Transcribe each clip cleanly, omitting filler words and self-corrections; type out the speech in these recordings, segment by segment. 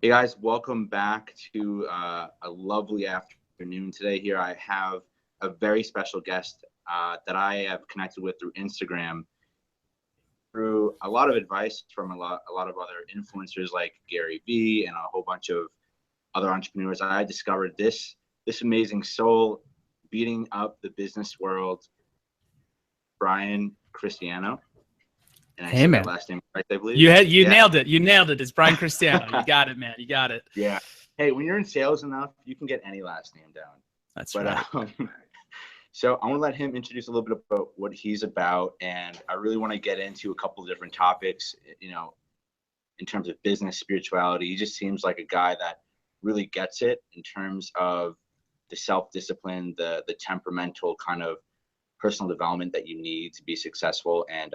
Hey guys, welcome back to a lovely afternoon today. Here I have a very special guest that I have connected with through Instagram, through a lot of advice from a lot of other influencers like Gary Vee and a whole bunch of other entrepreneurs. I discovered this amazing soul beating up the business world, Brian Christiana. And I Hey said that man, last name right, I believe. you Yeah. nailed it. You nailed it. It's Brian Christiana. You got it, man. You got it. Yeah. Hey, when you're in sales enough, you can get any last name down. That's But right. So I want to let him introduce a little bit about what he's about, and I really want to get into a couple of different topics, in terms of business, spirituality. He just seems like a guy that really gets it in terms of the self-discipline, the temperamental kind of personal development that you need to be successful. And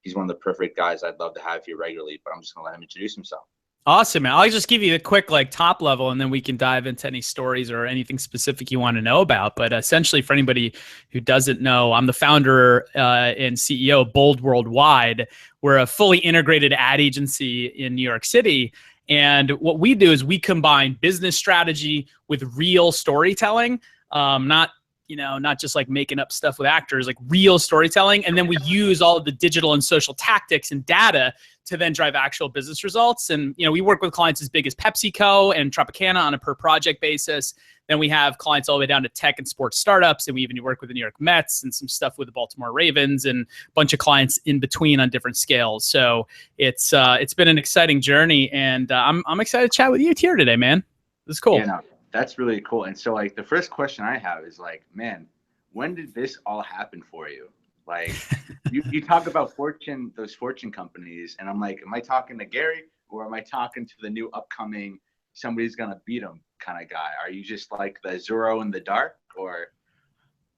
he's one of the perfect guys I'd love to have here regularly, but I'm just going to let him introduce himself. Awesome, man. I'll just give you the quick top level, and then we can dive into any stories or anything specific you want to know about. But essentially, for anybody who doesn't know, I'm the founder and CEO of Bold Worldwide. We're a fully integrated ad agency in New York City. And what we do is we combine business strategy with real storytelling, not just like making up stuff with actors, like real storytelling. And then we use all of the digital and social tactics and data to then drive actual business results. And, we work with clients as big as PepsiCo and Tropicana on a per project basis. Then we have clients all the way down to tech and sports startups. And we even work with the New York Mets and some stuff with the Baltimore Ravens and a bunch of clients in between on different scales. So it's been an exciting journey, and I'm excited to chat with you here today, man. This is cool. Yeah, no, that's really cool. And so like the first question I have is like, man, when did this all happen for you? Like you talk about those fortune companies, and I'm like, am I talking to Gary or am I talking to the new upcoming somebody's gonna beat him kind of guy? Are you just like the Zorro in the dark, or?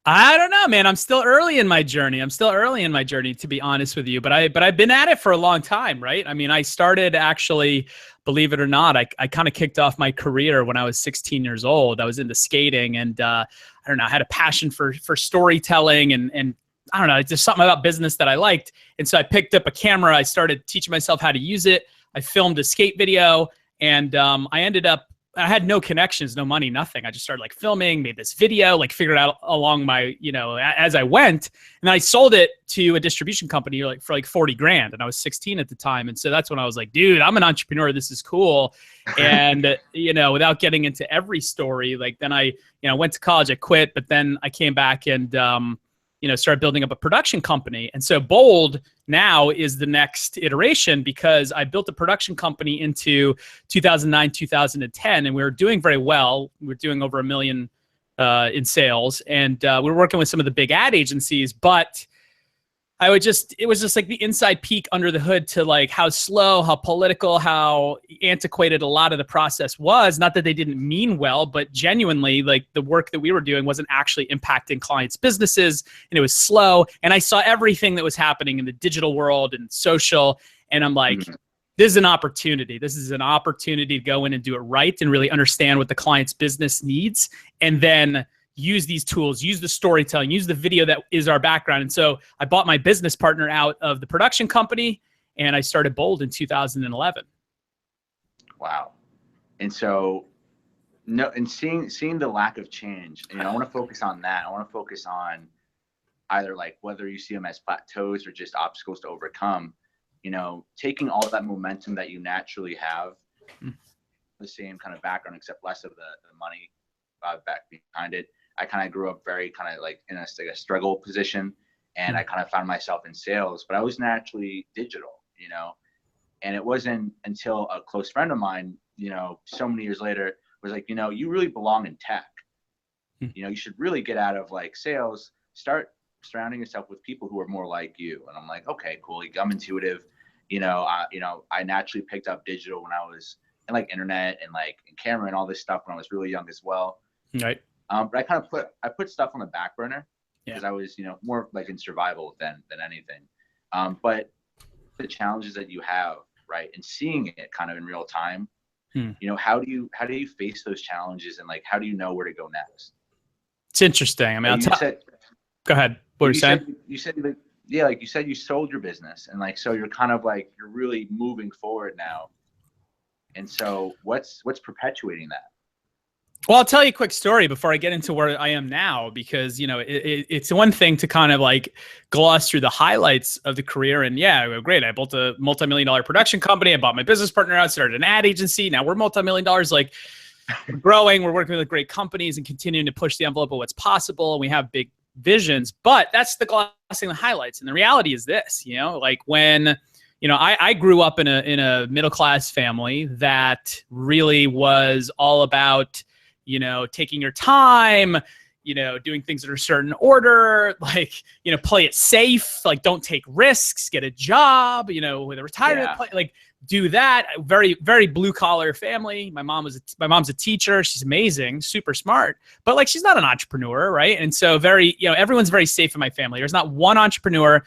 I don't know, man. I'm still early in my journey. To be honest with you. But I've been at it for a long time, right? I mean, I started actually, believe it or not, I kind of kicked off my career when I was 16 years old. I was into skating, and I don't know, I had a passion for storytelling, and I don't know, just something about business that I liked. And so I picked up a camera. I started teaching myself how to use it. I filmed a skate video, and I had no connections, no money, nothing. I just started like filming, made this video, like figured out along my, as I went. And then I sold it to a distribution company for like 40 grand. And I was 16 at the time. And so that's when I was like, dude, I'm an entrepreneur. This is cool. And, without getting into every story, like then I, went to college, I quit, but then I came back and, started building up a production company. And so Bold now is the next iteration, because I built a production company into 2009, 2010, and we were doing very well. We were doing over $1 million in sales, and we were working with some of the big ad agencies, but it was just like the inside peek under the hood to like how slow, how political, how antiquated a lot of the process was. Not that they didn't mean well, but genuinely, like the work that we were doing wasn't actually impacting clients' businesses, and it was slow. And I saw everything that was happening in the digital world and social, and I'm like, this is an opportunity. This is an opportunity to go in and do it right and really understand what the client's business needs, and then use these tools, use the storytelling, use the video that is our background. And so I bought my business partner out of the production company, and I started Bold in 2011. Wow. And so, no, and seeing the lack of change, I want to focus on that. I want to focus on either like whether you see them as plateaus or just obstacles to overcome, taking all of that momentum that you naturally have, the same kind of background, except less of the money back behind it. I kind of grew up very kind of like in a struggle position, and I kind of found myself in sales, but I was naturally digital, and it wasn't until a close friend of mine, so many years later was like, you really belong in tech. You should really get out of like sales, start surrounding yourself with people who are more like you. And I'm like, okay, cool. I'm intuitive. I naturally picked up digital when I was in like internet and like in camera and all this stuff when I was really young as well. Right. But I put stuff on the back burner because I was, more like in survival than anything. But the challenges that you have, right, and seeing it kind of in real time, how do you face those challenges, and like how do you know where to go next? It's interesting. I mean, go ahead. What were you saying? You said like, yeah, like you said, you sold your business, and like so you're kind of like you're really moving forward now. And so what's perpetuating that? Well, I'll tell you a quick story before I get into where I am now, because, you know, it's one thing to kind of like gloss through the highlights of the career. And yeah, great. I built a multi-million-dollar production company. I bought my business partner out, started an ad agency. Now we're multi-million-dollars. Like, we're growing, we're working with great companies and continuing to push the envelope of what's possible. And we have big visions, but that's the glossing the highlights. And the reality is this, you know, like when, you know, I grew up in a middle-class family that really was all about, you know, taking your time, you know, doing things in a certain order, like, you know, play it safe, like don't take risks, get a job, you know, with a retirement plan, like do that. Very, very blue collar family. My mom's a teacher. She's amazing, super smart, but like, she's not an entrepreneur. Right. And so very, you know, everyone's very safe in my family. There's not one entrepreneur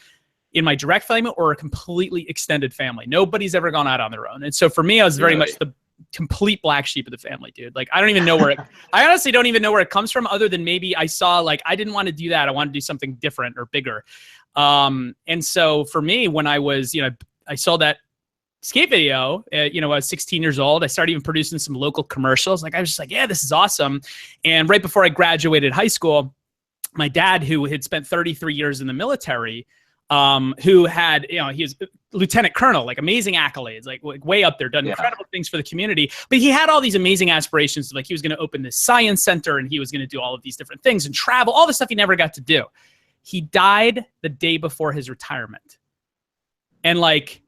in my direct family or a completely extended family. Nobody's ever gone out on their own. And so for me, I was very much the complete black sheep of the family, dude. Like, I don't even know where I honestly don't even know where it comes from, other than maybe I saw, like, I didn't want to do that. I wanted to do something different or bigger. And so for me, when I was, you know, I saw that skate video, you know, I was 16 years old. I started even producing some local commercials. Like, I was just like, yeah, this is awesome. And right before I graduated high school, my dad, who had spent 33 years in the military, who had, you know, he was lieutenant colonel, like amazing accolades, like way up there, done incredible things for the community. But he had all these amazing aspirations. Like, he was going to open this science center and he was going to do all of these different things and travel, all the stuff he never got to do. He died the day before his retirement. And like,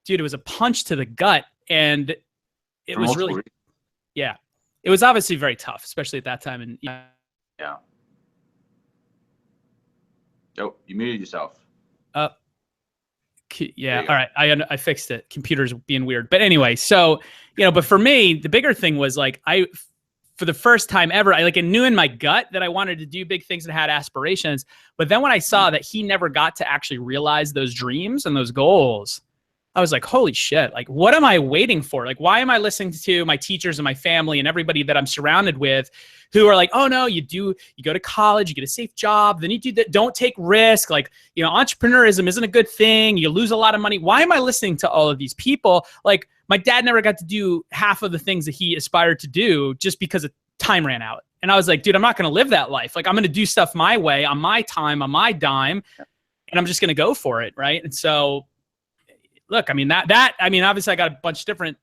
dude, it was a punch to the gut. And it was really, it was obviously very tough, especially at that time. And Oh, you muted yourself. Yeah. All right. I fixed it. Computer's being weird. But anyway, so, you know, but for me, the bigger thing was like, for the first time ever, I knew in my gut that I wanted to do big things and had aspirations. But then when I saw that he never got to actually realize those dreams and those goals, I was like, holy shit, like, what am I waiting for? Like, why am I listening to my teachers and my family and everybody that I'm surrounded with who are like, oh no, you go to college, you get a safe job, then you do that, don't take risk. Like, you know, entrepreneurism isn't a good thing. You lose a lot of money. Why am I listening to all of these people? Like, my dad never got to do half of the things that he aspired to do just because time ran out. And I was like, dude, I'm not going to live that life. Like, I'm going to do stuff my way, on my time, on my dime, and I'm just going to go for it. Right. And so, look, I mean, obviously I got a bunch of different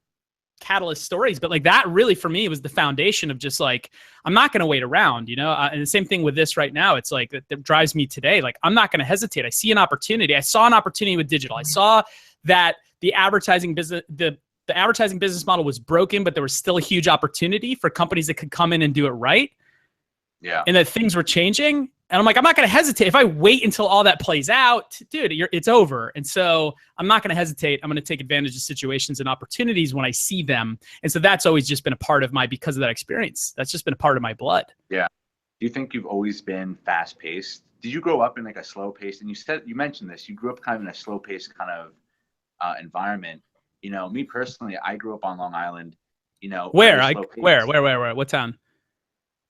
catalyst stories, but like, that really for me was the foundation of just like, I'm not going to wait around, you know? And the same thing with this right now. It's like, that drives me today. Like, I'm not going to hesitate. I see an opportunity. I saw an opportunity with digital. I saw that the advertising business, the advertising business model was broken, but there was still a huge opportunity for companies that could come in and do it right. Yeah. And that things were changing. And I'm like, I'm not going to hesitate. If I wait until all that plays out, dude, it's over. And so I'm not going to hesitate. I'm going to take advantage of situations and opportunities when I see them. And so that's always just been a part of because of that experience. That's just been a part of my blood. Yeah. Do you think you've always been fast paced? Did you grow up in like a slow paced? And you mentioned this, you grew up kind of in a slow paced kind of environment. You know, me personally, I grew up on Long Island, you know. Where? What town?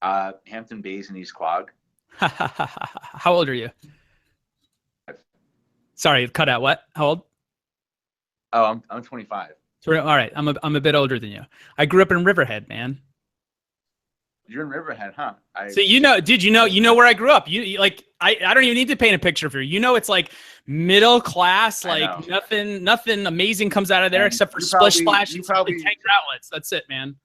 Hampton Bays and East Quogue. How old are you? Sorry, cut out. What? How old? Oh, I'm 25. All right, I'm a bit older than you. I grew up in Riverhead, man. You're in Riverhead, huh? So you know where I grew up. You like I don't even need to paint a picture for you. You know, it's like middle class, like nothing amazing comes out of there except for Splish Splash and Tanger outlets. That's it, man.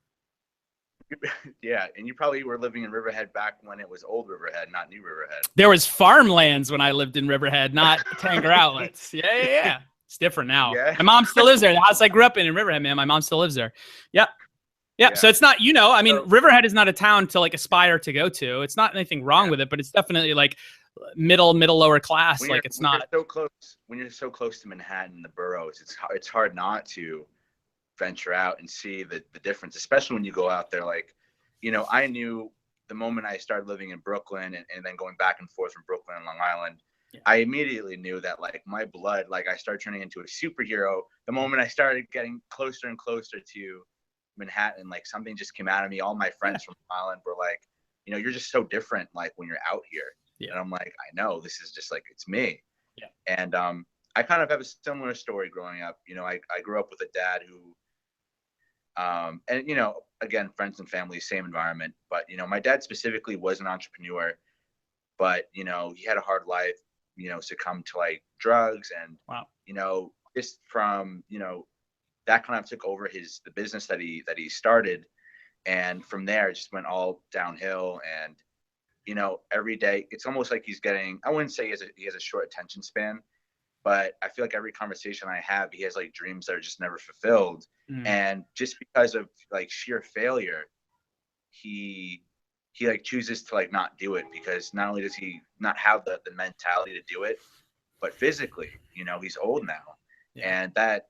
Yeah, and you probably were living in Riverhead back when it was old Riverhead, not new Riverhead. There was farmlands when I lived in Riverhead, not Tanger outlets. Yeah. It's different now. Yeah. My mom still lives there. The house I grew up in Riverhead, man. My mom still lives there. Yep. Yeah. So it's not, I mean, Riverhead is not a town to like aspire to go to. It's not anything wrong with it, but it's definitely like middle lower class. Like it's not so close. When you're so close to Manhattan, the boroughs, it's hard not to venture out and see the difference, especially when you go out there. Like, I knew the moment I started living in Brooklyn and then going back and forth from Brooklyn and Long Island, I immediately knew that like my blood, like I started turning into a superhero. The moment I started getting closer and closer to Manhattan, like something just came out of me. All my friends from Long Island were like, you're just so different, like when you're out here. Yeah. And I'm like, I know, this is just like, it's me. Yeah. And I kind of have a similar story growing up. I grew up with a dad who And, again, friends and family, same environment. But, my dad specifically was an entrepreneur, but, he had a hard life, succumbed to like drugs and, Wow. Just from, that kind of took over the business that he started. And from there, it just went all downhill. And, every day it's almost like I wouldn't say he has a short attention span, but I feel like every conversation I have, he has like dreams that are just never fulfilled. And just because of like sheer failure, he like chooses to like not do it, because not only does he not have the mentality to do it, but physically, he's old now. Yeah. And that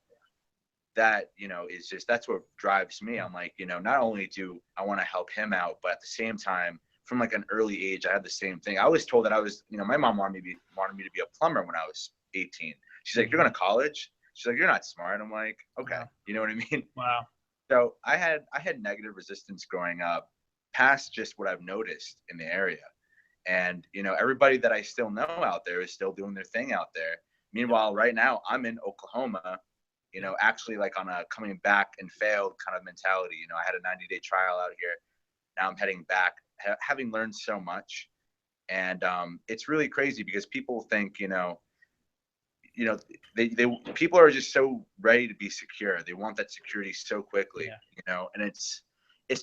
is just, that's what drives me. I'm like, not only do I want to help him out, but at the same time, from like an early age, I had the same thing. I was told that I was, my mom wanted me to be a plumber when I was 18. She's like, you're going to college? She's like, you're not smart. I'm like, okay. Wow. You know what I mean? Wow. So I had negative resistance growing up, past just what I've noticed in the area. And, everybody that I still know out there is still doing their thing out there. Meanwhile, right now I'm in Oklahoma, actually like on a coming back and failed kind of mentality. I had a 90-day trial out here. Now I'm heading back, having learned so much. And it's really crazy because people think, people are just so ready to be secure. They want that security so quickly, and it's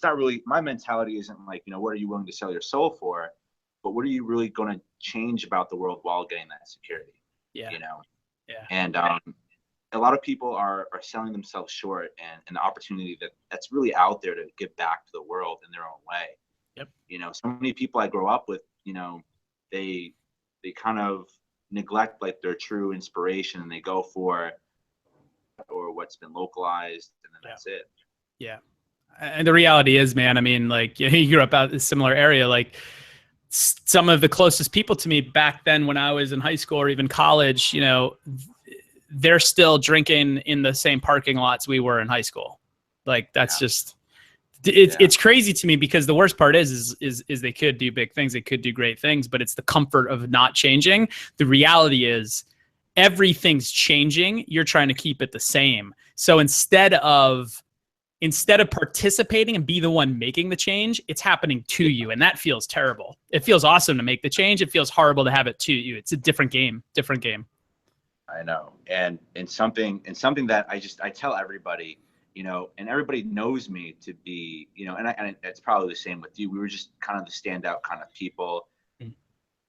not really, my mentality isn't like, what are you willing to sell your soul for, but what are you really going to change about the world while getting that security? Yeah. And a lot of people are selling themselves short, and an opportunity that's really out there to give back to the world in their own way. Yep. So many people I grow up with, they kind of neglect like their true inspiration, and they go for what's been localized, and then that's it. Yeah. And the reality is, man, I mean, like, you grew up out in a similar area. Like, some of the closest people to me back then when I was in high school or even college, they're still drinking in the same parking lots we were in high school. Like, that's just, it's crazy to me, because the worst part is they could do big things. They could do great things, but it's the comfort of not changing. The reality is everything's changing. You're trying to keep it the same. So instead of participating and be the one making the change, it's happening to you. And that feels terrible. It feels awesome to make the change. It feels horrible to have it to you. It's a different game. I know. And something that I tell everybody, and everybody knows me to be, and it's probably the same with you. We were just kind of the standout kind of people.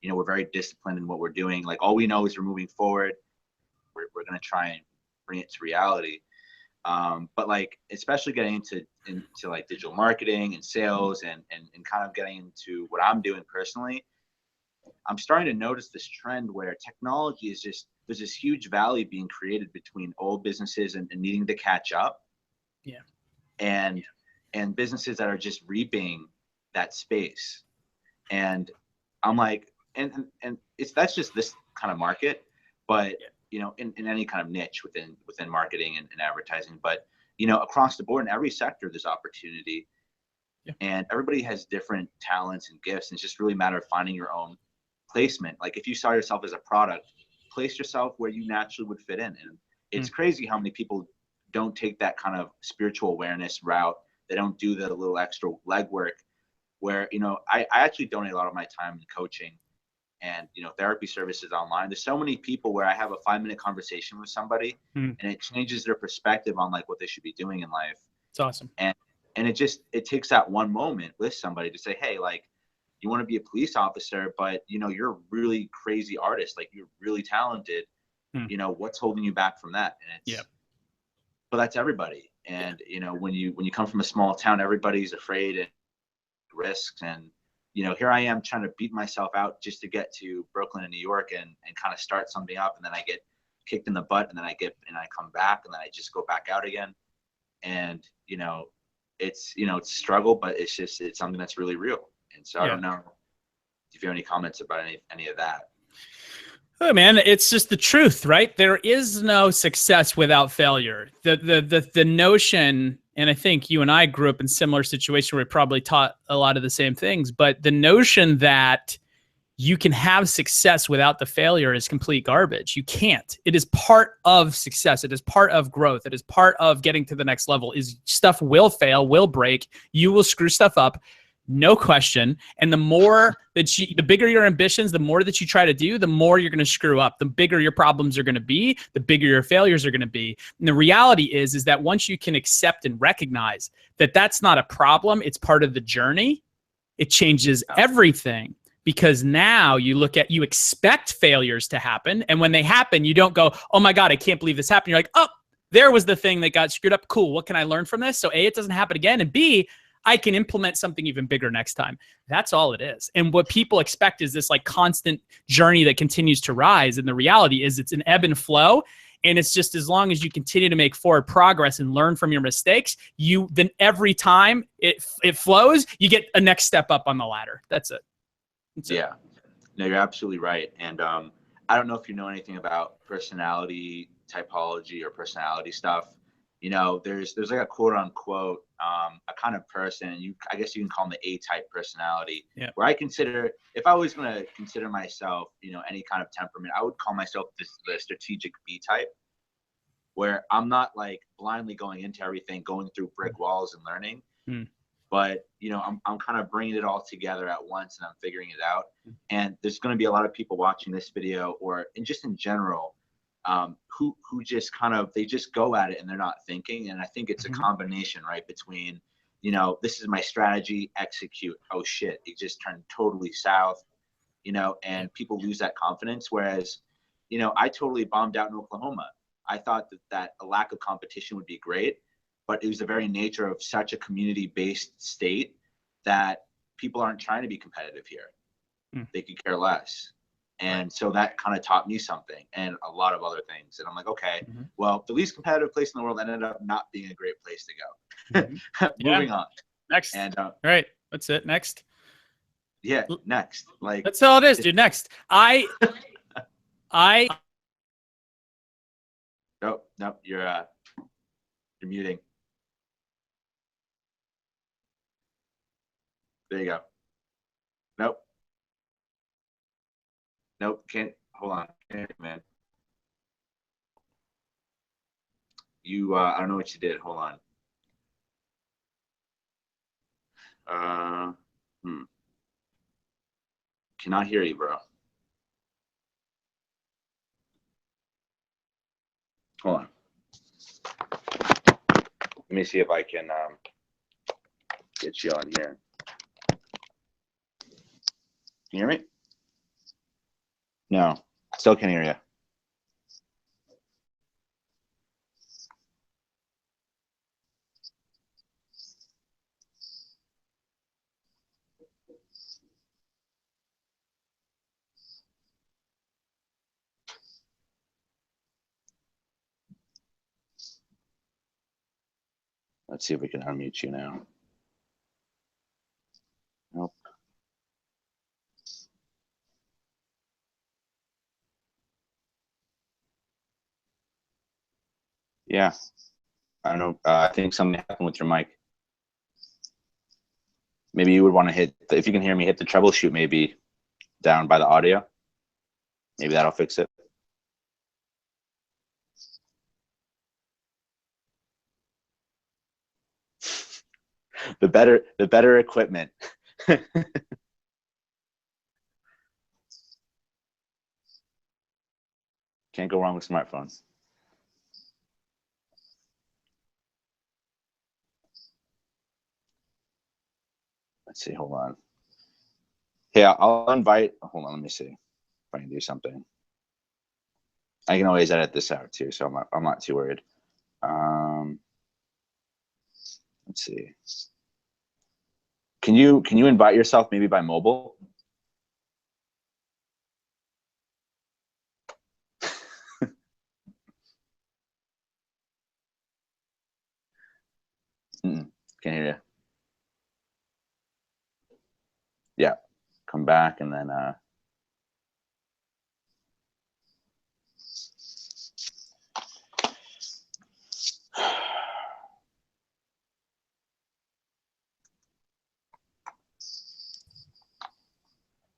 We're very disciplined in what we're doing. Like, all we know is we're moving forward. We're going to try and bring it to reality. But like, especially getting into like digital marketing and sales and kind of getting into what I'm doing personally, I'm starting to notice this trend where technology is just, there's this huge valley being created between old businesses and needing to catch up. Yeah. And businesses that are just reaping that space. And I'm like, and that's just this kind of market, but in any kind of niche within marketing and advertising, but across the board in every sector, there's opportunity. Yeah. And everybody has different talents and gifts. And it's just really a matter of finding your own placement. Like, if you saw yourself as a product, place yourself where you naturally would fit in. And it's crazy how many people don't take that kind of spiritual awareness route. They don't do the little extra legwork where, I actually donate a lot of my time in coaching and, therapy services online. There's so many people where I have a 5-minute conversation with somebody and it changes their perspective on like what they should be doing in life. It's awesome. And it takes that one moment with somebody to say, hey, like, you want to be a police officer, but you're a really crazy artist. Like, you're really talented. What's holding you back from that? And it's, but that's everybody. And, when you come from a small town, everybody's afraid and risks. And, here I am trying to beat myself out just to get to Brooklyn and New York and kind of start something up. And then I get kicked in the butt, and then I come back, and then I just go back out again. And, it's a struggle, but it's something that's really real. And so I don't know if you have any comments about any of that. Oh man, it's just the truth, right? There is no success without failure. The notion, and I think you and I grew up in similar situations where we probably taught a lot of the same things, but the notion that you can have success without the failure is complete garbage. You can't. It is part of success. It is part of growth. It is part of getting to the next level. Is stuff will fail, will break. You will screw stuff up, no question. And the more that the bigger your ambitions, the more that you try to do, the more you're going to screw up. The bigger your problems are going to be, the bigger your failures are going to be. And the reality is that once you can accept and recognize that that's not a problem, it's part of the journey, it changes everything. Because now you expect failures to happen. And when they happen, you don't go, oh my God, I can't believe this happened. You're like, oh, there was the thing that got screwed up. Cool. What can I learn from this? So A, it doesn't happen again. And B, I can implement something even bigger next time. That's all it is. And what people expect is this like constant journey that continues to rise. And the reality is it's an ebb and flow. And it's just as long as you continue to make forward progress and learn from your mistakes, then every time it flows, you get a next step up on the ladder. That's it. Yeah, no, you're absolutely right. And I don't know if you know anything about personality typology or personality stuff. You know, there's like a quote unquote a kind of person, I guess you can call them the A-type personality, where I consider, if I was going to consider myself, you know, any kind of temperament, I would call myself the strategic B-type, where I'm not like blindly going into everything, going through brick walls and learning. But, you know, I'm kind of bringing it all together at once and I'm figuring it out. And there's going to be a lot of people watching this video and just in general, who just they just go at it and they're not thinking. And I think it's a combination, right, between, you know, this is my strategy, execute. Oh shit, it just turned totally south, you know, and people lose that confidence. Whereas, you know, I totally bombed out in Oklahoma. I thought that a lack of competition would be great. But it was the very nature of such a community-based state that people aren't trying to be competitive here. They could care less. And so that kind of taught me something and a lot of other things. And I'm like, okay, well, the least competitive place in the world ended up not being a great place to go. Moving on. Next. And all right. That's it. Next. Yeah, next. Like that's all it is, dude. Next. Nope, you're muting. There you go. Nope, can't, hold on, man. I don't know what you did, hold on. Cannot hear you, bro. Hold on. Let me see if I can get you on here. Can you hear me? No, still can't hear you. Let's see if we can unmute you now. Nope. Yeah, I don't know. I think something happened with your mic. Maybe you would want to if you can hear me, hit the troubleshoot maybe down by the audio. Maybe that'll fix it. The better equipment. Can't go wrong with smartphones. Let's see, hold on. Hey, I'll invite, hold on, let me see if I can do something. I can always edit this out too, so I'm not too worried. Let's see. Can you invite yourself maybe by mobile? Can't hear you. Yeah, come back and then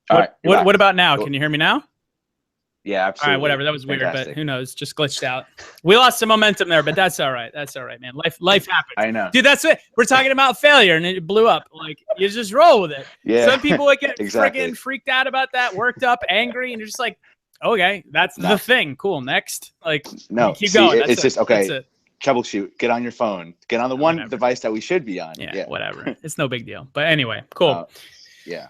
What about now? Can you hear me now? Yeah, absolutely. All right, whatever. That was weird, Fantastic. but who knows? Just glitched out. We lost some momentum there, but that's all right. That's all right, man. Life happens. I know. Dude, that's it. We're talking about failure, and it blew up. Like, you just roll with it. Yeah. Some people would get Exactly. freaking freaked out about that, worked up, angry, and you're just like, okay, that's the thing. Cool. Next. Like, keep going. It's just, okay. That's it. Troubleshoot. Get on your phone. Get on the one device that we should be on. Yeah. Whatever. It's no big deal. But anyway, cool. Yeah.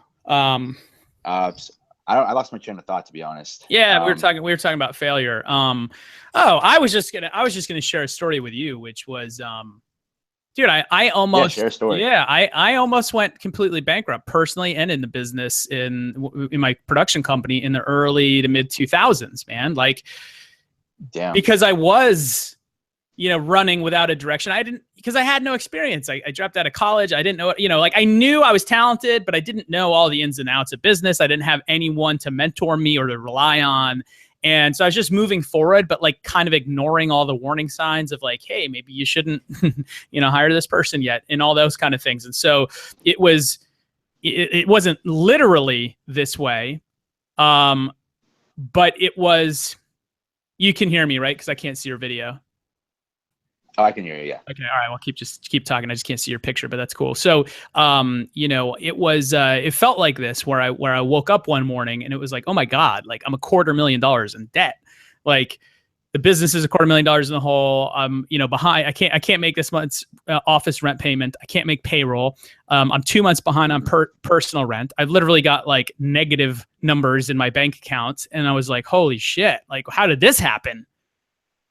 I lost my train of thought, to be honest. Yeah, we were talking about failure. I was just gonna share a story with you, which was, dude, I almost share a story. Yeah, I almost went completely bankrupt personally and in the business in my production company in the early to mid 2000s, man. Like, damn, because I was, running without a direction. Because I had no experience. I dropped out of college. I didn't know, like, I knew I was talented, but I didn't know all the ins and outs of business. I didn't have anyone to mentor me or to rely on. And so I was just moving forward, but like kind of ignoring all the warning signs of like, hey, maybe you shouldn't, hire this person yet, and all those kind of things. And so it wasn't literally this way. But it was, you can hear me, right? Because I can't see your video. Oh, I can hear you. Yeah. Okay. All right. Well, keep talking. I just can't see your picture, but that's cool. So, it felt like this where I woke up one morning and it was like, oh my God, like I'm $250,000 in debt. Like the business is $250,000 in the hole. I'm, behind. I can't make this month's office rent payment. I can't make payroll. I'm 2 months behind on personal rent. I've literally got like negative numbers in my bank account. And I was like, holy shit, like, how did this happen?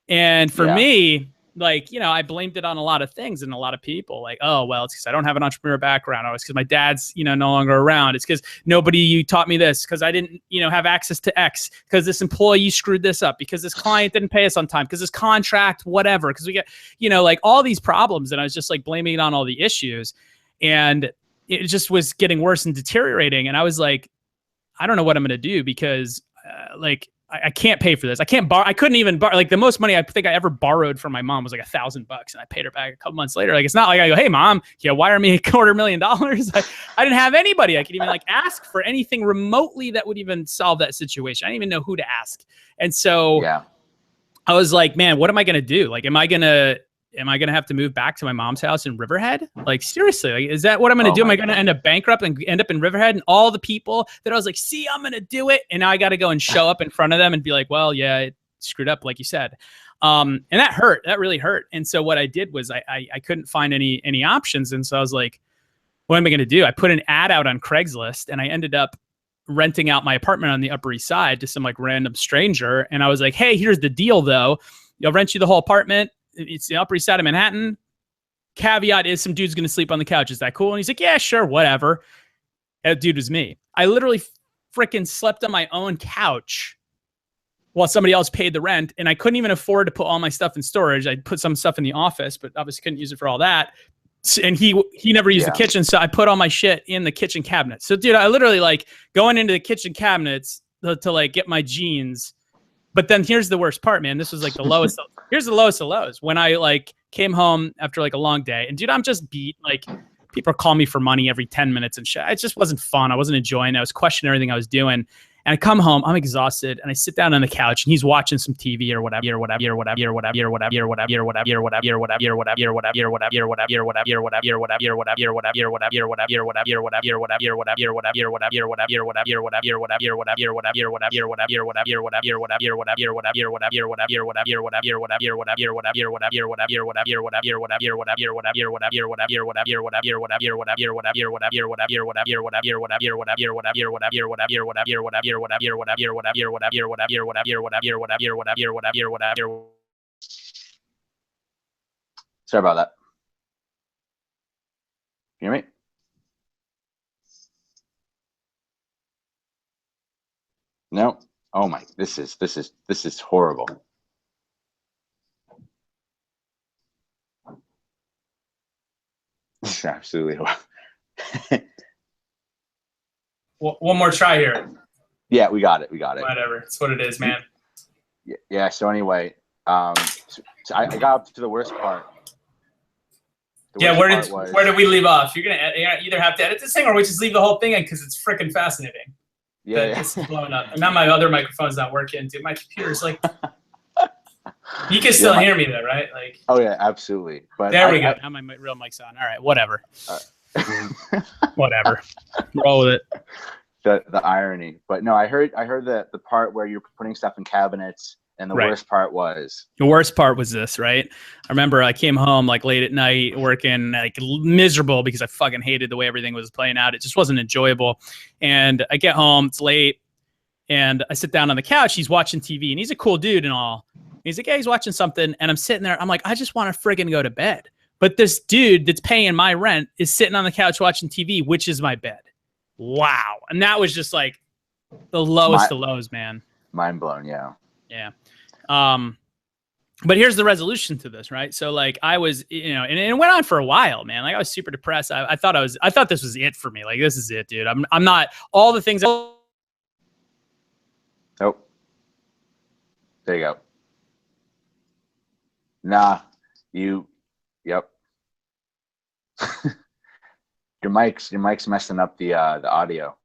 And for me, like, I blamed it on a lot of things and a lot of people. Like, oh, well, it's because I don't have an entrepreneur background. Oh, it's because my dad's, no longer around. It's because you taught me this, because I didn't, have access to X, because this employee screwed this up, because this client didn't pay us on time, because this contract, whatever, because we get, like all these problems. And I was just like blaming it on all the issues. And it just was getting worse and deteriorating. And I was like, I don't know what I'm going to do, because I can't pay for this. I couldn't even borrow. Like the most money I think I ever borrowed from my mom was like $1,000, and I paid her back a couple months later. Like, it's not like I go, hey mom, wire me $250,000. I didn't have anybody I could even like ask for anything remotely that would even solve that situation. I didn't even know who to ask. And so I was like, man, what am I going to do? Like, am I going to have to move back to my mom's house in Riverhead? Like, seriously, like, is that what I'm going to do? Am I going to end up bankrupt and end up in Riverhead? And all the people that I was like, see, I'm going to do it. And now I got to go and show up in front of them and be like, well, yeah, it screwed up, like you said. And that hurt. That really hurt. And so what I did was I couldn't find any options. And so I was like, what am I going to do? I put an ad out on Craigslist, and I ended up renting out my apartment on the Upper East Side to some like random stranger. And I was like, hey, here's the deal though. I'll rent you the whole apartment. It's the Upper East Side of Manhattan. Caveat is some dude's going to sleep on the couch. Is that cool? And he's like, yeah, sure, whatever. That dude was me. I literally freaking slept on my own couch while somebody else paid the rent. And I couldn't even afford to put all my stuff in storage. I put some stuff in the office, but obviously couldn't use it for all that. And he never used the kitchen. So I put all my shit in the kitchen cabinet. So dude, I literally like going into the kitchen cabinets to like get my jeans. But then here's the worst part, man. This was like the lowest. Here's the lowest of lows. When I like came home after like a long day, and dude, I'm just beat. Like people call me for money every 10 minutes and shit. It just wasn't fun. I wasn't enjoying it. I was questioning everything I was doing. And I come home, I'm exhausted, and I sit down on the couch, and he's watching some TV or whatever, Sorry about that. You hear me? No. Oh my, this is horrible. This is absolutely horrible. One more try here. Yeah, we got it. Whatever. It's what it is, man. Yeah. So anyway, so I got up to the worst part. Where did we leave off? You're gonna either have to edit this thing, or we just leave the whole thing in because it's freaking fascinating. Yeah, yeah. This is blowing up. And now my other microphone's not working, dude. My computer's like, you can still hear me there, right? Like, oh yeah, absolutely. But there we go. Now my real mic's on. All right, whatever. Whatever. Roll with it. The irony. But no, I heard the part where you're putting stuff in cabinets, and the worst part was this, right? I remember I came home like late at night working, like miserable because I fucking hated the way everything was playing out. It just wasn't enjoyable. And I get home, it's late, and I sit down on the couch. He's watching TV, and he's a cool dude and all. He's like, yeah, he's watching something. And I'm sitting there. I'm like, I just want to friggin' go to bed. But this dude that's paying my rent is sitting on the couch watching TV, which is my bed. Wow. And that was just like the lowest of lows, man. Mind blown. Yeah. Yeah. But here's the resolution to this, right? So like I was, and it went on for a while, man. Like I was super depressed. I thought this was it for me. Like, this is it, dude. I'm not all the things. Oh, there you go. Nah, yep. Your mic's messing up the audio.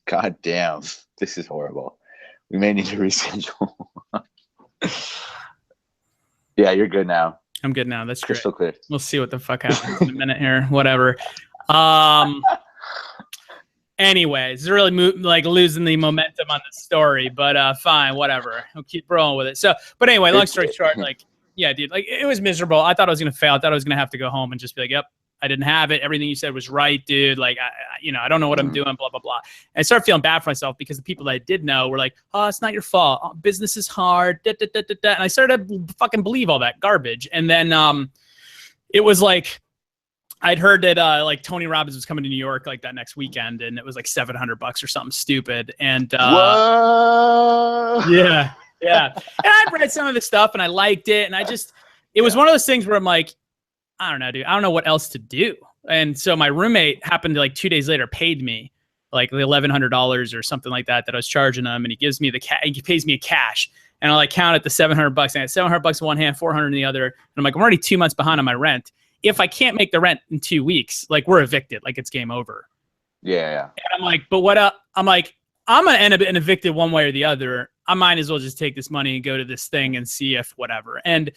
God damn, this is horrible. We may need to reschedule. Yeah, you're good now. I'm good now. That's crystal clear. We'll see what the fuck happens in a minute here. Whatever. Anyways, it's really losing the momentum on the story, but fine, whatever. We'll keep rolling with it. So, but anyway, long story short, like, yeah, dude, like it was miserable. I thought I was gonna fail. I thought I was gonna have to go home and just be like, yep, I didn't have it. Everything you said was right, dude. Like, I don't know what I'm doing, blah, blah, blah. And I started feeling bad for myself because the people that I did know were like, oh, it's not your fault. Oh, business is hard. Da, da, da, da, da. And I started to fucking believe all that garbage. And then it was like, I'd heard that like Tony Robbins was coming to New York like that next weekend, and it was like $700 or something stupid. And whoa. Yeah. And I'd read some of the stuff and I liked it. And it was one of those things where I'm like, I don't know, dude. I don't know what else to do. And so my roommate happened to like 2 days later paid me like the $1,100 or something like that I was charging him, and he gives me he pays me cash, and I like count at the $700. And I had $700 in one hand, $400 in the other, and I'm like, I'm already 2 months behind on my rent. If I can't make the rent in 2 weeks, like we're evicted, like it's game over. Yeah. And I'm like, but what up? I'm like, I'm gonna end up evicted one way or the other. I might as well just take this money and go to this thing and see if whatever. And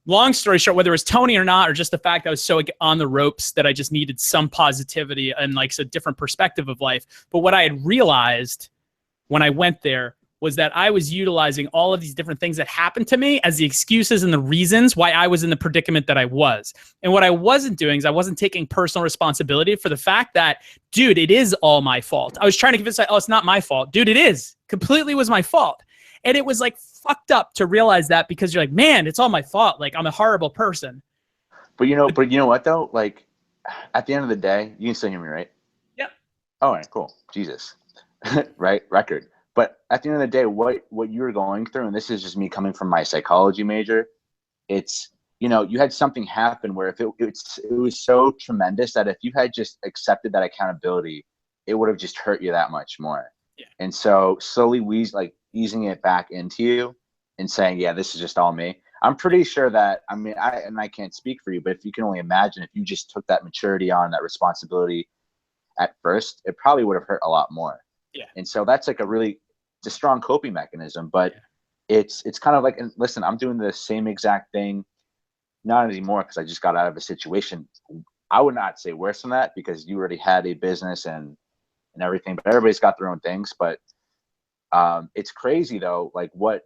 long story short, whether it was Tony or not, or just the fact I was so on the ropes that I just needed some positivity and like a different perspective of life. But what I had realized when I went there was that I was utilizing all of these different things that happened to me as the excuses and the reasons why I was in the predicament that I was. And what I wasn't doing is I wasn't taking personal responsibility for the fact that, dude, it is all my fault. I was trying to convince myself, oh, it's not my fault. Dude, it is. Completely was my fault. And it was like fucked up to realize that, because you're like, man, it's all my fault. Like, I'm a horrible person. But you know what though? Like, at the end of the day, you can still hear me, right? Yeah. All right, cool. Jesus. Right? Record. But at the end of the day, what you're going through, and this is just me coming from my psychology major, it's, you had something happen where if it was so tremendous that if you had just accepted that accountability, it would have just hurt you that much more. Yeah. And so slowly easing it back into you and saying, yeah, this is just all me. I'm pretty sure that, I can't speak for you, but if you can only imagine, if you just took that maturity on, that responsibility at first, it probably would have hurt a lot more. Yeah. And so that's like it's a strong coping mechanism, but it's kind of like, and listen, I'm doing the same exact thing, not anymore because I just got out of a situation. I would not say worse than that, because you already had a business and everything, but everybody's got their own things. But it's crazy though, like what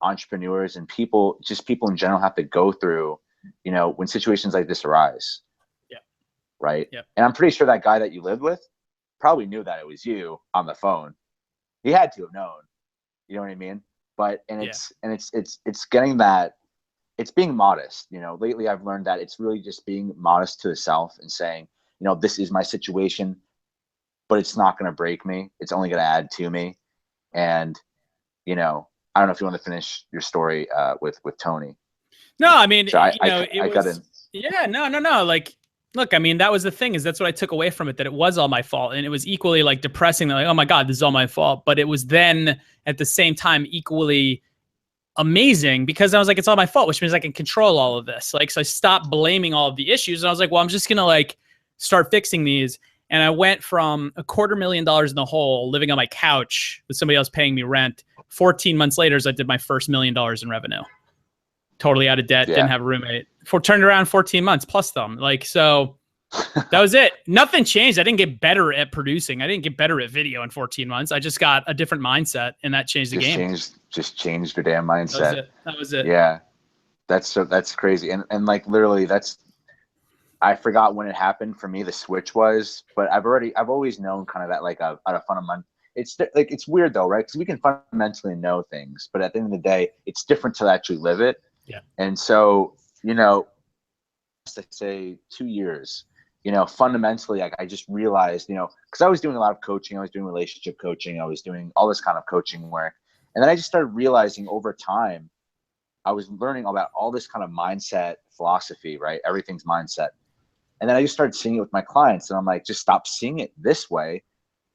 entrepreneurs and people in general have to go through, when situations like this arise. Yeah. Right. Yeah. And I'm pretty sure that guy that you lived with probably knew that it was you on the phone. He had to have known, you know what I mean? But, it's getting that, it's being modest. Lately I've learned that it's really just being modest to the self and saying, this is my situation, but it's not going to break me. It's only going to add to me. And, I don't know if you want to finish your story with Tony. No, I mean, so it was, yeah, no. Like, Look, I mean, that was the thing, is that's what I took away from it, that it was all my fault. And it was equally like depressing, that like, oh my God, this is all my fault. But it was then at the same time equally amazing, because I was like, it's all my fault, which means I can control all of this. Like, so I stopped blaming all of the issues. And I was like, well, I'm just going to like start fixing these. And I went from $250,000 in the hole, living on my couch with somebody else paying me rent. 14 months later, I did my first $1 million in revenue. Totally out of debt, didn't have a roommate. Turned around 14 months plus them. Like, so that was it. Nothing changed. I didn't get better at producing. I didn't get better at video in 14 months. I just got a different mindset, and that changed the game. Just changed your damn mindset. That was it. Yeah. That's crazy. And like literally I forgot when it happened for me, the switch was, but I've always known kind of that, like out of fundamental. It's like, it's weird though, right? Because we can fundamentally know things, but at the end of the day, it's different to actually live it. Yeah. And so, you know, I say 2 years, you know, fundamentally, like I just realized, you know, because I was doing a lot of coaching, I was doing relationship coaching, I was doing all this kind of coaching work. And then I just started realizing over time, I was learning about all this kind of mindset philosophy, right? Everything's mindset. And then I just started seeing it with my clients, and I'm like, just stop seeing it this way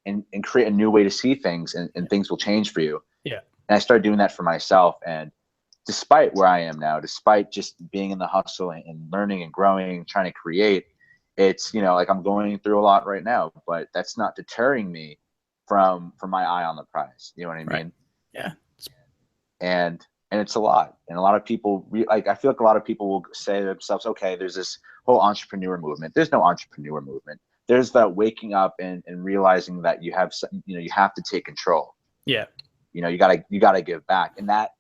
and create a new way to see things, and things will change for you. Yeah. And I started doing that for myself. And despite where I am now, despite just being in the hustle and learning and growing, and trying to create, it's, you know, like I'm going through a lot right now, but that's not deterring me from my eye on the prize. You know what I mean? Right. Yeah. And it's a lot. And a lot of people, like, I feel like a lot of people will say to themselves, okay, there's this whole entrepreneur movement. There's no entrepreneur movement. There's that waking up and realizing that you have some, you know, you have to take control. Yeah. You know, you gotta give back. And that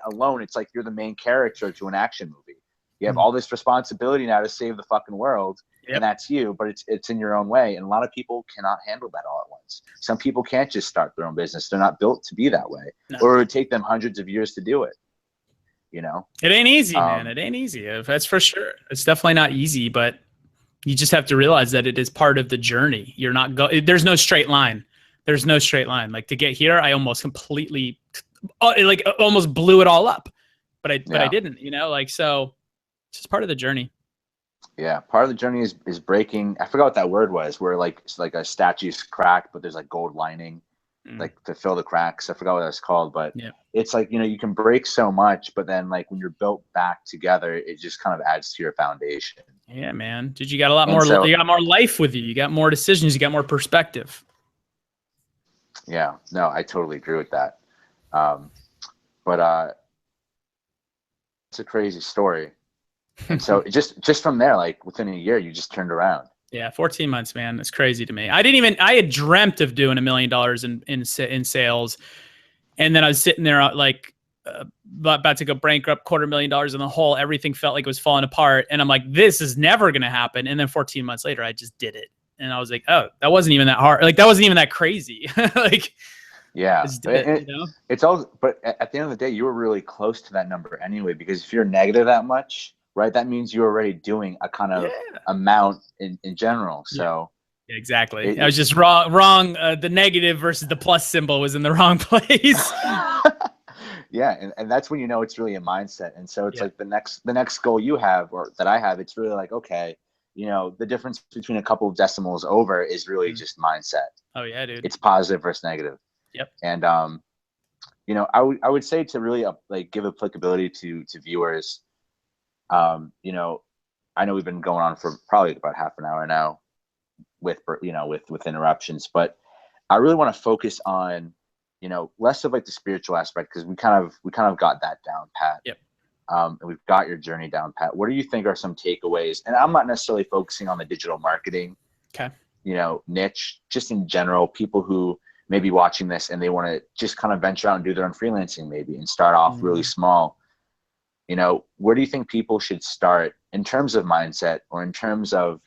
alone, it's like you're the main character to an action movie. You have all this responsibility now to save the fucking world. Yep. And that's you, but it's in your own way. And a lot of people cannot handle that all at once. Some people can't just start their own business. They're not built to be that way. No. Or it would take them hundreds of years to do it. You know, it ain't easy, man. It ain't easy. That's for sure. It's definitely not easy, but you just have to realize that it is part of the journey. You're not there's no straight line. There's no straight line. Like, to get here, I almost completely, like, almost blew it all up, but I didn't, you know, like, so it's just part of the journey. Yeah. Part of the journey is breaking. I forgot what that word was, where like, it's like a statue's cracked, but there's like gold lining, like to fill the cracks. I forgot what that's called, but it's like, you know, you can break so much, but then like when you're built back together, it just kind of adds to your foundation. Yeah, man. Dude, you got a lot more, you got more life with you. You got more decisions. You got more perspective. Yeah, no, I totally agree with that. But it's a crazy story. And so just from there, like within a year, you just turned around. Yeah, 14 months, man. That's crazy to me. I had dreamt of doing $1 million in sales. And then I was sitting there like about to go bankrupt, $250,000 in the hole. Everything felt like it was falling apart. And I'm like, this is never going to happen. And then 14 months later, I just did it. And I was like, oh, that wasn't even that hard. Like, that wasn't even that crazy. Like, yeah, you know? It's all, but at the end of the day, you were really close to that number anyway, because if you're negative that much, right, that means you're already doing a kind of amount in general. So yeah, exactly. I was just wrong. The negative versus the plus symbol was in the wrong place. Yeah. And that's when you know it's really a mindset. And so it's like the next goal you have, or that I have, it's really like, okay, you know, the difference between a couple of decimals over is really just mindset. Oh yeah, dude. It's positive versus negative. Yep. And you know, I would say, to really like give applicability to viewers, you know, I know we've been going on for probably about half an hour now with interruptions, but I really want to focus on, you know, less of like the spiritual aspect, because we kind of got that down pat. Yep. And we've got your journey down pat. What do you think are some takeaways? And I'm not necessarily focusing on the digital marketing, you know, niche, just in general, people who may be watching this and they want to just kind of venture out and do their own freelancing maybe and start off really small. You know, where do you think people should start in terms of mindset, or in terms of,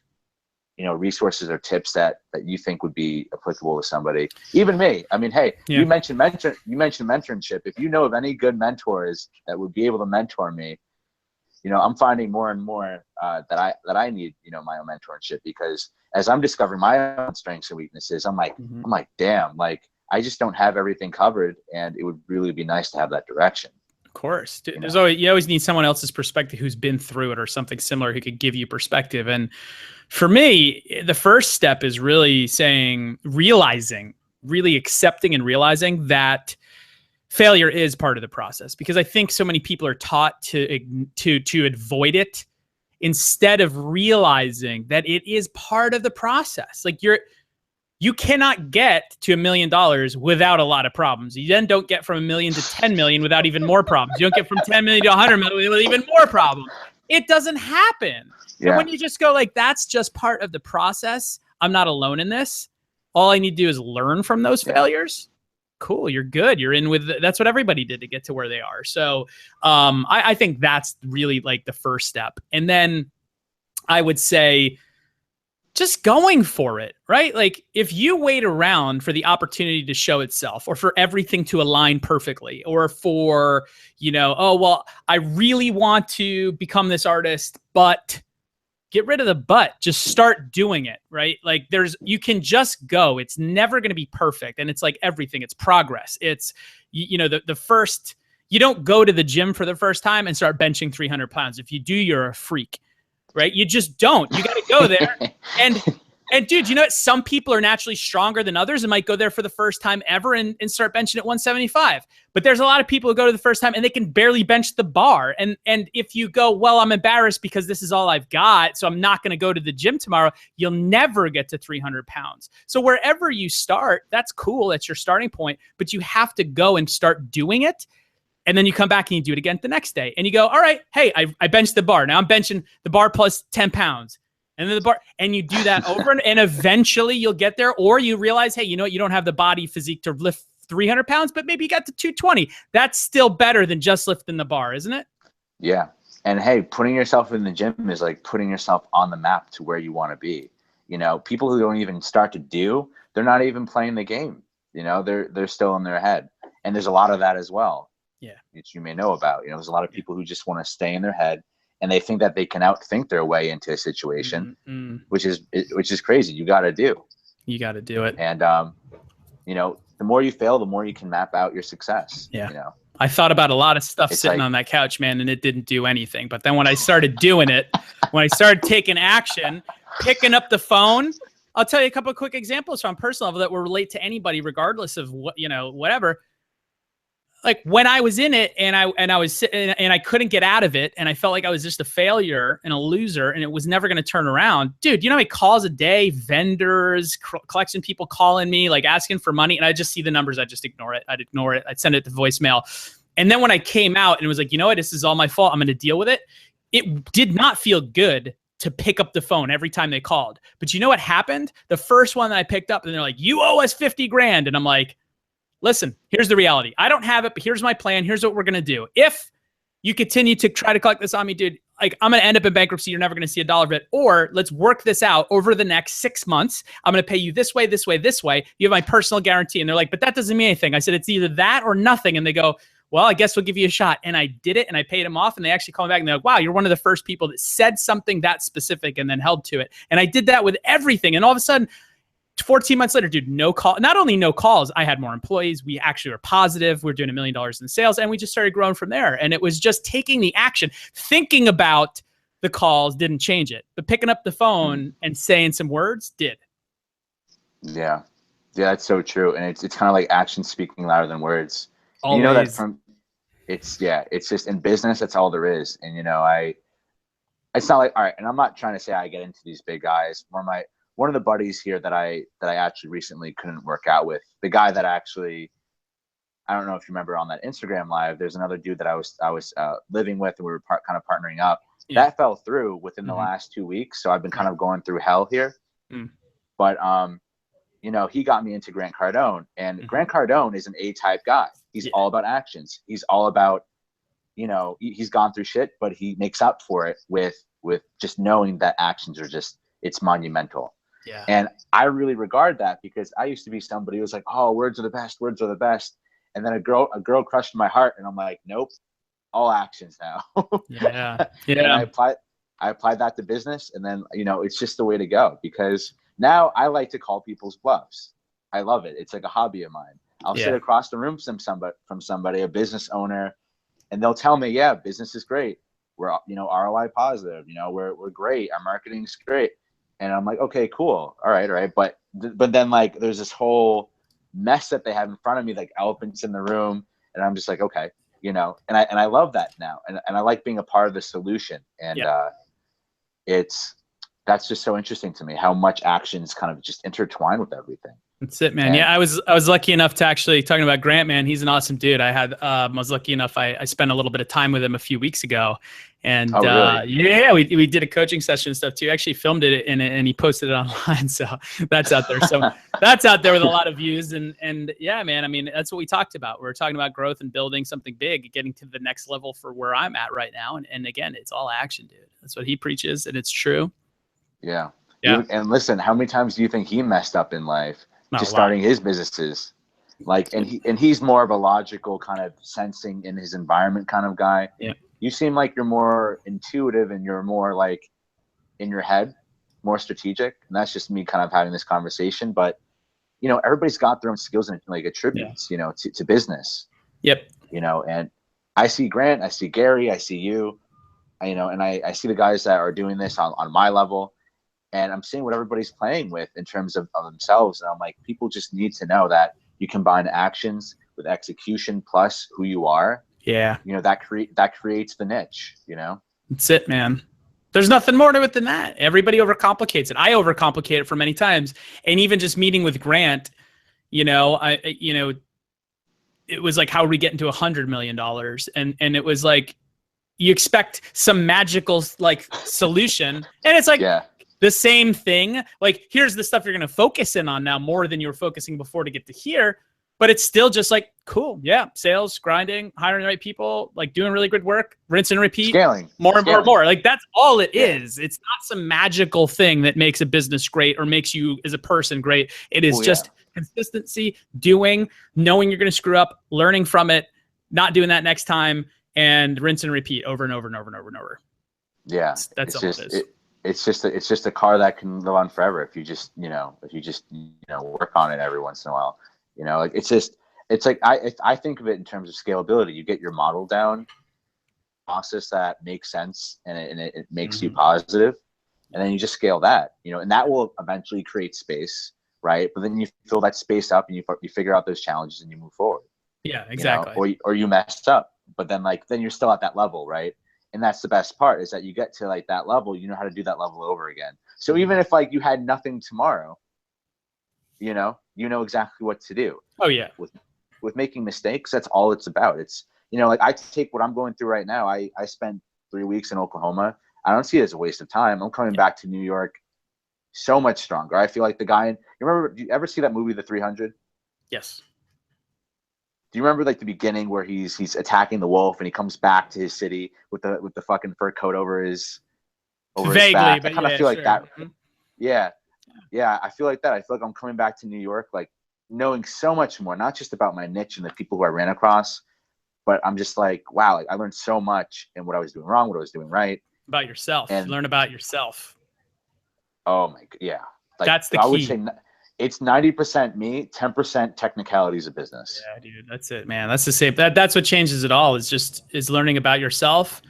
you know, resources or tips that you think would be applicable to somebody, even me? I mean, hey, you mentioned mentorship. If you know of any good mentors that would be able to mentor me, you know, I'm finding more and more that I need, you know, my own mentorship, because as I'm discovering my own strengths and weaknesses, I'm like, damn, like I just don't have everything covered, and it would really be nice to have that direction. course. There's always, you always need someone else's perspective who's been through it or something similar who could give you perspective. And for me, the first step is really really accepting and realizing that failure is part of the process, because I think so many people are taught to avoid it instead of realizing that it is part of the process. Like you cannot get to $1 million without a lot of problems. You then don't get from 1 million to 10 million without even more problems. You don't get from 10 million to 100 million with even more problems. It doesn't happen. Yeah. So when you just go like, that's just part of the process, I'm not alone in this. All I need to do is learn from those failures. Cool, you're good. You're in with, that's what everybody did to get to where they are. So I think that's really like the first step. And then I would say, just going for it, right? Like if you wait around for the opportunity to show itself, or for everything to align perfectly, or for, oh, well, I really want to become this artist, but get rid of the but, just start doing it, right? Like you can just go. It's never going to be perfect. And it's like everything, it's progress. It's, the first, you don't go to the gym for the first time and start benching 300 pounds. If you do, you're a freak. Right? You just don't. You got to go there. And dude, some people are naturally stronger than others and might go there for the first time ever and start benching at 175. But there's a lot of people who go to the first time and they can barely bench the bar. And if you go, well, I'm embarrassed because this is all I've got, so I'm not going to go to the gym tomorrow, you'll never get to 300 pounds. So wherever you start, that's cool. That's your starting point. But you have to go and start doing it. And then you come back and you do it again the next day. And you go, all right, hey, I benched the bar. Now I'm benching the bar plus 10 pounds. And then the bar, and you do that over and eventually you'll get there. Or you realize, hey, you know what? You don't have the body physique to lift 300 pounds, but maybe you got to 220. That's still better than just lifting the bar, isn't it? Yeah. And hey, putting yourself in the gym is like putting yourself on the map to where you want to be. People who don't even start to do, they're not even playing the game. They're still in their head. And there's a lot of that as well. Yeah, which you may know about. There's a lot of people who just want to stay in their head, and they think that they can outthink their way into a situation, which is crazy. You got to do. You got to do it. And the more you fail, the more you can map out your success. Yeah. I thought about a lot of stuff sitting on that couch, man, and it didn't do anything. But then when I started doing it, when I started taking action, picking up the phone, I'll tell you a couple of quick examples from personal level that will relate to anybody, regardless of what whatever. Like when I was in it and I was sitting and I couldn't get out of it and I felt like I was just a failure and a loser and it was never going to turn around. Dude, how many calls a day, vendors, collection people calling me, like asking for money. And I just see the numbers. I just ignore it. I'd ignore it. I'd send it to voicemail. And then when I came out and it was like, you know what, this is all my fault, I'm going to deal with it. It did not feel good to pick up the phone every time they called. But you know what happened? The first one that I picked up and they're like, you owe us 50 grand. And I'm like, listen, here's the reality. I don't have it, but here's my plan. Here's what we're going to do. If you continue to try to collect this on me, dude, like I'm going to end up in bankruptcy. You're never going to see a dollar of it. Or let's work this out over the next 6 months. I'm going to pay you this way, this way, this way. You have my personal guarantee. And they're like, but that doesn't mean anything. I said, it's either that or nothing. And they go, well, I guess we'll give you a shot. And I did it and I paid them off. And they actually called me back and they're like, wow, you're one of the first people that said something that specific and then held to it. And I did that with everything. And all of a sudden, 14 months later, dude, no call. Not only no calls, I had more employees. We actually were positive. We're doing $1 million in sales, and we just started growing from there. And it was just taking the action. Thinking about the calls didn't change it, but picking up the phone and saying some words did. Yeah, that's so true. And it's kind of like action speaking louder than words. Always. You know that it's just in business. That's all there is. And it's not like, all right. And I'm not trying to say I get into these big guys. One of the buddies here that I actually recently couldn't work out with, the guy that actually, I don't know if you remember on that Instagram live, there's another dude that I was living with and we were kind of partnering up. Yeah. That fell through within the last 2 weeks. So I've been kind of going through hell here. But, he got me into Grant Cardone, and Grant Cardone is an A-type guy. He's all about actions. He's all about, he's gone through shit, but he makes up for it with just knowing that actions are it's monumental. Yeah. And I really regard that because I used to be somebody who was like, oh, words are the best. Words are the best. And then a girl crushed my heart and I'm like, nope, all actions now. Yeah. And I applied that to business. And then, it's just the way to go because now I like to call people's bluffs. I love it. It's like a hobby of mine. I'll sit across the room from somebody, a business owner, and they'll tell me, yeah, business is great. We're, you know, ROI positive, you know, we're great. Our marketing's great. And I'm like, okay, cool. All right. But then like, there's this whole mess that they have in front of me, like elephants in the room. And I'm just like, okay, you know, and I love that now. And I like being a part of the solution. And that's just so interesting to me, how much actions kind of just intertwine with everything. That's it, man. And yeah, I was lucky enough to actually, talking about Grant, man, he's an awesome dude. I was lucky enough, I spent a little bit of time with him a few weeks ago. And really? yeah, we did a coaching session and stuff too. Actually filmed it and he posted it online. So that's out there. So that's out there with a lot of views. And yeah, man, I mean, that's what we talked about. We're talking about growth and building something big, getting to the next level for where I'm at right now. And again, it's all action, dude. That's what he preaches, and it's true. Yeah. Yeah. And listen, how many times do you think he messed up in life? Just starting his businesses, like, and he's more of a logical kind of sensing in his environment kind of guy. Yeah. You seem like you're more intuitive and you're more like in your head, more strategic. And that's just me kind of having this conversation. But, you know, everybody's got their own skills and like attributes, you know, to business. Yep. You know, and I see Grant, I see Gary, I see you, you know, and I see the guys that are doing this on my level. And I'm seeing what everybody's playing with in terms of themselves. And I'm like, people just need to know that you combine actions with execution plus who you are. Yeah. You know, that creates the niche, you know? That's it, man. There's nothing more to it than that. Everybody overcomplicates it. I overcomplicate it for many times. And even just meeting with Grant, you know, it was like, how are we getting to $100 million? And it was like, you expect some magical like solution. And it's like, the same thing. Like, here's the stuff you're going to focus in on now more than you were focusing before to get to here. But it's still just like, cool. Yeah. Sales, grinding, hiring the right people, like doing really good work, rinse and repeat. Scaling. More and more and more. Like, that's all it is. It's not some magical thing that makes a business great or makes you as a person great. It is just consistency, doing, knowing you're going to screw up, learning from it, not doing that next time, and rinse and repeat over and over and over and over and over. Yeah. That's all it is. It's just a car that can live on forever if you just work on it every once in a while. You know, like it's like I think of it in terms of scalability. You get your model down, process that makes sense, and it makes you positive, and then you just scale that. You know, and that will eventually create space, right? But then you fill that space up, and you figure out those challenges, and you move forward. Yeah, exactly. You know? Or you messed up, but then you're still at that level, right? And that's the best part, is that you get to like that level, you know how to do that level over again. So even if like you had nothing tomorrow, you know exactly what to do. Oh yeah. With making mistakes, that's all it's about. It's, you know, like I take what I'm going through right now. I spent 3 weeks in Oklahoma. I don't see it as a waste of time. I'm coming back to New York so much stronger. I feel like the guy do you ever see that movie, The 300? Yes. Do you remember like the beginning where he's attacking the wolf and he comes back to his city with the fucking fur coat over his Vaguely, back? but I kind of feel like that. Yeah. I feel like that. I feel like I'm coming back to New York, like knowing so much more, not just about my niche and the people who I ran across, but I'm just like, wow, like I learned so much in what I was doing wrong, what I was doing right. About yourself. And learn about yourself. Oh my God, yeah. Like, that's the key. I would say it's 90% me, 10% technicalities of business. Yeah, dude, that's it, man. That's the same. That's what changes it all. Is learning about yourself,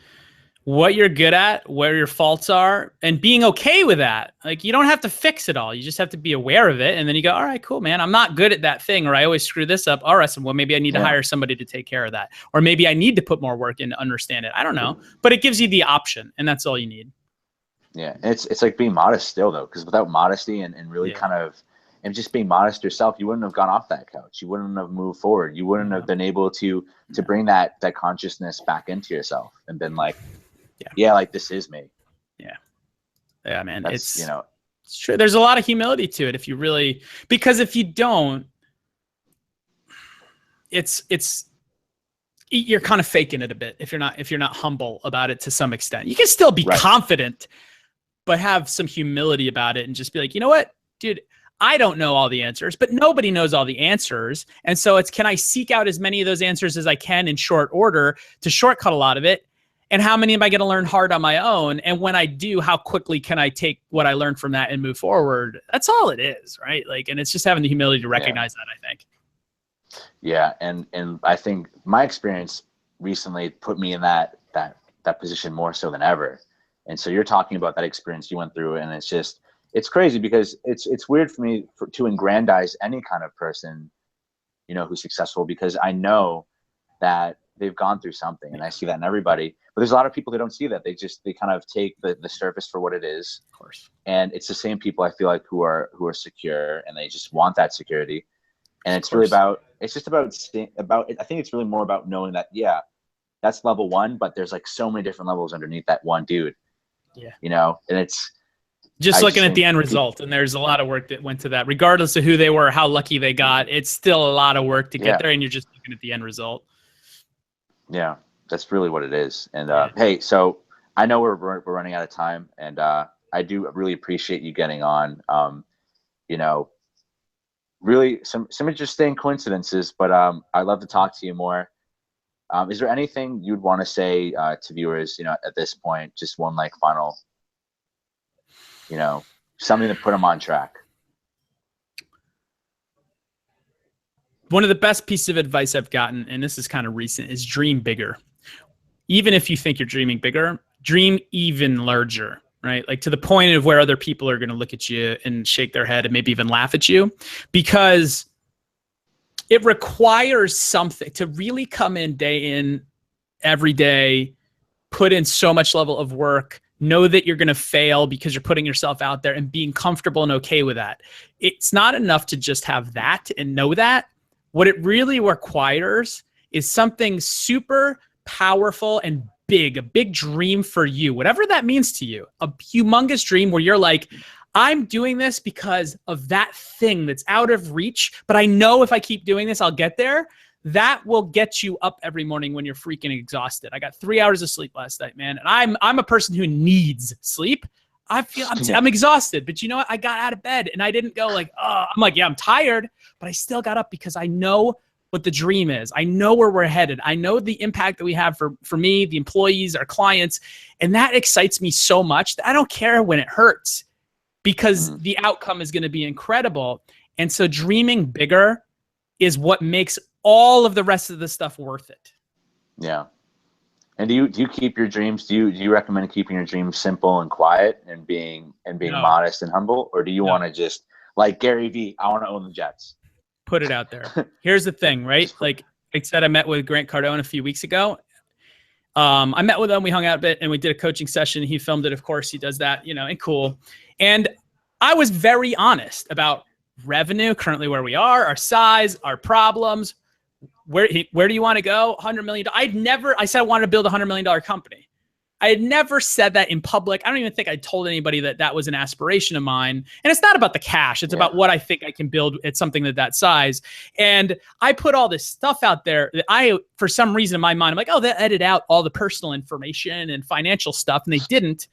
what you're good at, where your faults are, and being okay with that. Like, you don't have to fix it all. You just have to be aware of it. And then you go, all right, cool, man. I'm not good at that thing, or I always screw this up. All right, so well, maybe I need to hire somebody to take care of that. Or maybe I need to put more work in to understand it. I don't know. But it gives you the option, and that's all you need. Yeah. It's like being modest still, though, because without modesty and really kind of, and just being modest yourself, you wouldn't have gone off that couch. You wouldn't have moved forward. You wouldn't have been able to bring that consciousness back into yourself and been like, like this is me. Yeah, man. That's, it's true. There's a lot of humility to it if you really, because if you don't, you're kind of faking it a bit if you're not humble about it to some extent. You can still be confident, but have some humility about it and just be like, you know what, dude, I don't know all the answers, but nobody knows all the answers. And so can I seek out as many of those answers as I can in short order to shortcut a lot of it? And how many am I going to learn hard on my own? And when I do, how quickly can I take what I learned from that and move forward? That's all it is, right? Like, and it's just having the humility to recognize that, I think. Yeah. And I think my experience recently put me in that position more so than ever. And so you're talking about that experience you went through, and it's crazy because it's weird for me to aggrandize any kind of person, you know, who's successful, because I know that they've gone through something, and I see that in everybody. But there's a lot of people that don't see that. They kind of take the surface for what it is. Of course. And it's the same people, I feel like, who are secure, and they just want that security. And it's really about, I think it's really more about knowing that, yeah, that's level one, but there's like so many different levels underneath that one dude. Yeah. You know, and it's just looking at the end result, and there's a lot of work that went to that, regardless of who they were, how lucky they got. It's still a lot of work to get there, and you're just looking at the end result. Yeah, that's really what it is. And hey, so I know we're running out of time, and I do really appreciate you getting on. You know, really some interesting coincidences, but I'd love to talk to you more. Is there anything you'd want to say to viewers, you know, at this point, just one like final, you know, something to put them on track? One of the best pieces of advice I've gotten, and this is kind of recent, is dream bigger. Even if you think you're dreaming bigger, dream even larger, right? Like to the point of where other people are going to look at you and shake their head and maybe even laugh at you, because it requires something to really come in day in, every day, put in so much level of work, know that you're going to fail because you're putting yourself out there, and being comfortable and okay with that. It's not enough to just have that and know that. What it really requires is something super powerful and big, a big dream for you, whatever that means to you, a humongous dream where you're like, I'm doing this because of that thing that's out of reach, but I know if I keep doing this, I'll get there. That will get you up every morning when you're freaking exhausted. I got 3 hours of sleep last night, man. And I'm a person who needs sleep. I'm exhausted, but you know what? I got out of bed and I didn't go like, oh, I'm like, yeah, I'm tired, but I still got up because I know what the dream is. I know where we're headed. I know the impact that we have for me, the employees, our clients. And that excites me so much that I don't care when it hurts, because the outcome is going to be incredible. And so dreaming bigger is what makes all of the rest of the stuff worth it. Yeah. And do you keep your dreams? Do you recommend keeping your dreams simple and quiet and being modest and humble? Or do you want to just, like Gary Vee, I want to own the Jets? Put it out there. Here's the thing, right? Like I said, I met with Grant Cardone a few weeks ago. I met with him, we hung out a bit, and we did a coaching session. He filmed it, of course, he does that, you know, and cool. And I was very honest about revenue, currently where we are, our size, our problems. Where do you want to go? $100 million. I said I wanted to build a $100 million company. I had never said that in public. I don't even think I told anybody that was an aspiration of mine. And it's not about the cash. It's about what I think I can build at something that size. And I put all this stuff out there that for some reason in my mind, I'm like, oh, they edit out all the personal information and financial stuff. And they didn't.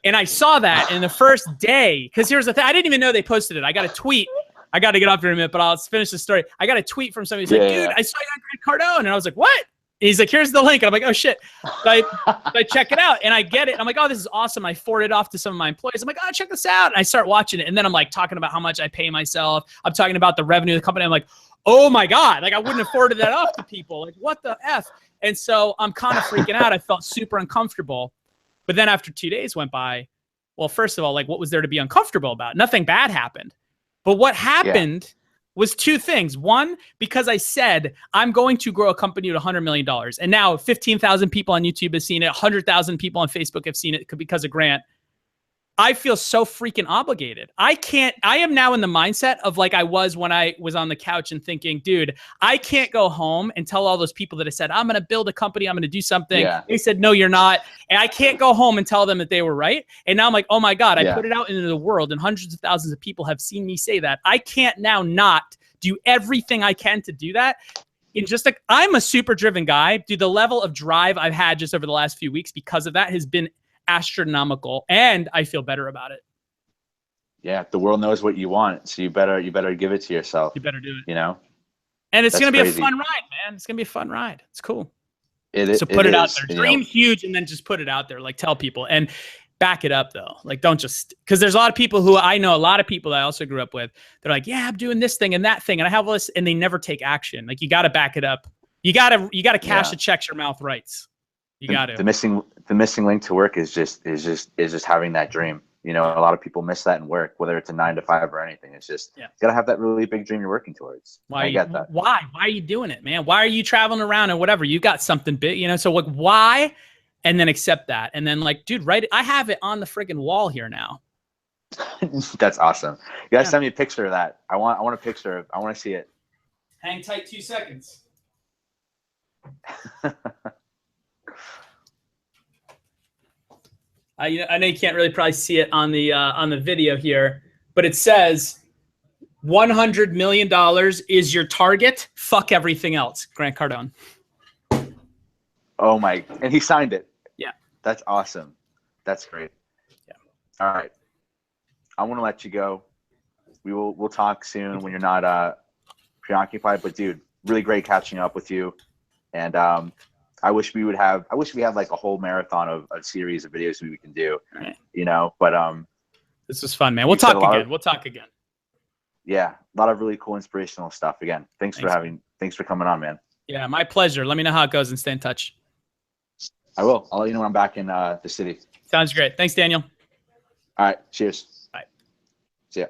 And I saw that in the first day, because here's the thing. I didn't even know they posted it. I got a tweet. I got to get off here in a minute, but I'll finish the story. I got a tweet from somebody who's like, dude, I saw you on Grant Cardone. And I was like, what? And he's like, here's the link. And I'm like, oh shit. So I check it out and I get it. I'm like, oh, this is awesome. I forward it off to some of my employees. I'm like, oh, check this out. And I start watching it. And then I'm like talking about how much I pay myself. I'm talking about the revenue of the company. I'm like, oh my God. Like I wouldn't have forwarded that off to people. Like what the F? And so I'm kind of freaking out. I felt super uncomfortable. But then after 2 days went by, well, first of all, like what was there to be uncomfortable about? Nothing bad happened. But what happened was two things. One, because I said, I'm going to grow a company to $100 million. And now 15,000 people on YouTube have seen it. 100,000 people on Facebook have seen it because of Grant. I feel so freaking obligated. I am now in the mindset of like I was when I was on the couch and thinking, dude, I can't go home and tell all those people that I said, I'm going to build a company, I'm going to do something. Yeah. They said, no, you're not. And I can't go home and tell them that they were right. And now I'm like, oh my God, I put it out into the world and hundreds of thousands of people have seen me say that. I can't now not do everything I can to do that. I'm a super driven guy. Dude, the level of drive I've had just over the last few weeks because of that has been astronomical, and I feel better about it. Yeah, the world knows what you want, so you better give it to yourself. You better do it. You know, and it's gonna be a fun ride, man. It's gonna be a fun ride. It's cool. So put it out there. Dream huge, and then just put it out there. Like tell people and back it up though. Like don't just because there's a lot of people who I know, a lot of people that I also grew up with. They're like, yeah, I'm doing this thing and that thing, and I have all this, and they never take action. Like you got to back it up You gotta cash a check your mouth writes. You gotta. The missing link to work is just having that dream. You know, a lot of people miss that in work, whether it's a 9 to 5 or anything. It's just you gotta have that really big dream you're working towards. Why? I get that. Why are you doing it, man? Why are you traveling around and whatever? You got something big, you know. So like, why? And then accept that, and then like, dude, right? I have it on the friggin' wall here now. That's awesome. You gotta send me a picture of that. I want a picture of. I want to see it. Hang tight 2 seconds. I know you can't really probably see it on the video here, but it says $100 million is your target. Fuck everything else. Grant Cardone. Oh my! And he signed it. Yeah. That's awesome. That's great. Yeah. All right. I want to let you go. We'll talk soon when you're not preoccupied. But dude, really great catching up with you. And I wish we had like a whole marathon of a series of videos we can do. Right. You know, but this was fun, man. We'll talk again. We'll talk again. Yeah, a lot of really cool inspirational stuff. Again, thanks for coming on, man. Yeah, my pleasure. Let me know how it goes and stay in touch. I will. I'll let you know when I'm back in the city. Sounds great. Thanks, Daniel. All right. Cheers. Bye. See ya.